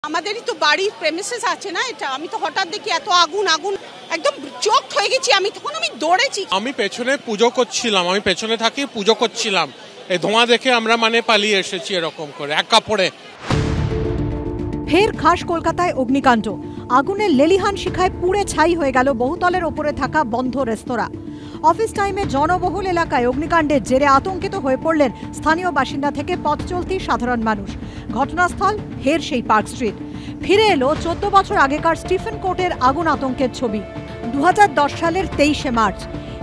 আমাদেরই তো বাড়ির প্রেমিসেস আছে না, এটা আমি তো হঠাৎ দেখি এত আগুন আগুন, একদম চোখ হয়ে গেছি আমি, তখন আমি দৌড়েছি। আমি পেছনে পুজো করছিলাম, আমি পেছনে থাকি পুজো করছিলাম, এই ধোঁয়া দেখে আমরা পালিয়ে এসেছি এরকম করে এক কাপড়ে। ফের খাস কলকাতায় অগ্নিকাণ্ড, আগুনের লেলিহান শিখায় পুড়ে ছাই হয়ে গেল বহুতলের ওপরে থাকা বন্ধ রেস্তোরাঁ। অফিস টাইমে জনবহুল এলাকায় অগ্নিকাণ্ডের জেরে আতঙ্কিত হয়ে পড়লেন স্থানীয় বাসিন্দা থেকে পথ চলতি সাধারণ মানুষ। ঘটনাস্থল ফের সেই পার্ক স্ট্রিট। ফিরে এলো 14 বছর আগেকার স্টিফেন কোর্টের আগুন আতঙ্কের ছবি। 2010 সালের 23শে মার্চ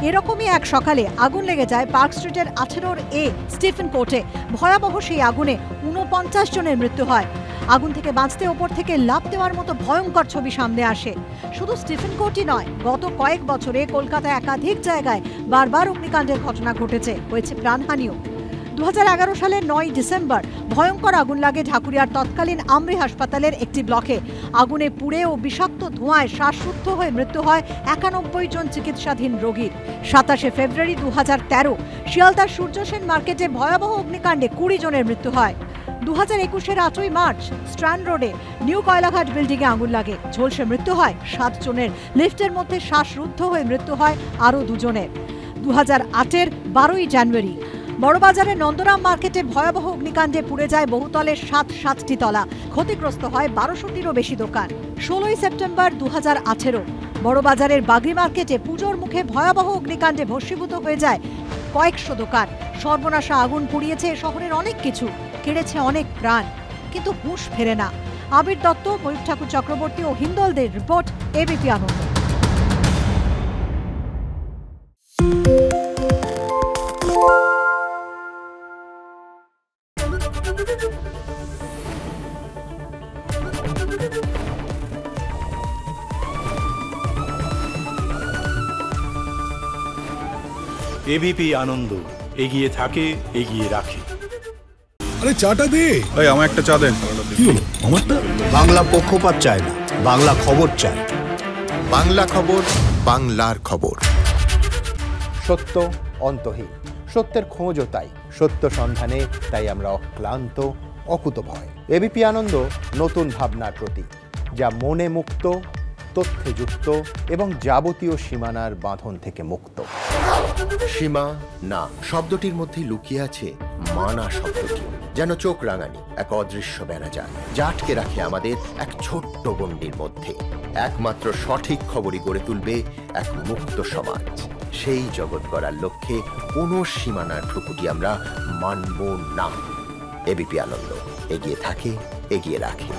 এরকমই এক সকালে আগুন লেগে যায় পার্ক স্ট্রিটের 18 এ স্টিফেন কোর্টে। ভয়াবহ সেই আগুনে 49 জনের মৃত্যু হয়। আগুন থেকে বাঁচতে ওপর থেকে লাফ দেওয়ার মতো ভয়ঙ্কর ছবি সামনে আসে। শুধু স্টিফেন কোর্টই নয়, গত কয়েক বছরে কলকাতায় একাধিক জায়গায় বারবার অগ্নিকাণ্ডের ঘটনা ঘটেছে, হয়েছে প্রাণহানিও। 2011 সালের 9 ডিসেম্বর ভয়ঙ্কর আগুন লাগে ঢাকুরিয়ার তৎকালীন আমরি হাসপাতালের একটি ব্লকে। আগুনে পুড়ে ও বিষাক্ত ধোঁয়ায় শ্বাসরুদ্ধ হয়ে মৃত্যু হয় 91 জন চিকিৎসাধীন রোগীর। 27শে ফেব্রুয়ারি 2013 শিয়ালদার সূর্য সেন মার্কেটে ভয়াবহ অগ্নিকাণ্ডে 20 জনের মৃত্যু হয়। 2021-এর 8ই মার্চ স্ট্র্যান্ড রোডে নিউ কয়লাঘাট বিল্ডিংয়ে আগুন লাগে, ঝলসে মৃত্যু হয় 7 জনের। লিফটের মধ্যে শ্বাসরুদ্ধ হয়ে মৃত্যু হয় আরও 2 জনের। 2008-এর 12ই জানুয়ারি বড়বাজারের নন্দরাম মার্কেটে ভয়াবহ অগ্নিকাণ্ডে পুড়ে যায় বহুতলের 7টি তলা, ক্ষতিগ্রস্ত হয় 1200টিরও বেশি দোকান। 16ই সেপ্টেম্বর 2018 বড়বাজারের বাগরি মার্কেটে পুজোর মুখে ভয়াবহ অগ্নিকাণ্ডে ভস্মীভূত হয়ে যায় কয়েকশো দোকান। সর্বনাশা আগুন পুড়িয়েছে শহরের অনেক কিছু, কেড়েছে অনেক প্রাণ, কিন্তু হুঁশ ফেরে না। আবির দত্ত, ময়ূর ঠাকুর চক্রবর্তী ও হিন্দলদের রিপোর্ট, এবিপি আনন্দ। এবিপি আনন্দ, এগিয়ে থাকে, এগিয়ে রাখে। আরে চাটা দে। ভাই আমার একটা চা দেন। কি হলো আমারটা? বাংলা পক্ষপাত চায় না, বাংলা খবর চায়। বাংলা খবর, বাংলার খবর। সত্য অন্তহীন, সত্যের খোঁজও তাই, সত্য সন্ধানে তাই আমরা অক্লান্ত, অকুতভয়। এবিপি আনন্দ নতুন ভাবনার প্রতীক, যা মনে মুক্ত, তথ্যে যুক্ত এবং যাবতীয় সীমানার বাঁধন থেকে মুক্ত। সীমা না শব্দটির মধ্যে লুকিয়ে আছে মানা শব্দটি, যেন চোখ রাঙানি এক অদৃশ্য বেড়াজাল, যা আটকে রাখে আমাদের এক ছোট্ট গণ্ডির মধ্যে। একমাত্র সঠিক খবরই গড়ে তুলবে এক মুক্ত সমাজ। সেই জগৎ গড়ার লক্ষ্যে কোনো সীমানার ঠুকুটি আমরা মানব না। এবিপি আনন্দ, এগিয়ে থাকে, এগিয়ে রাখে।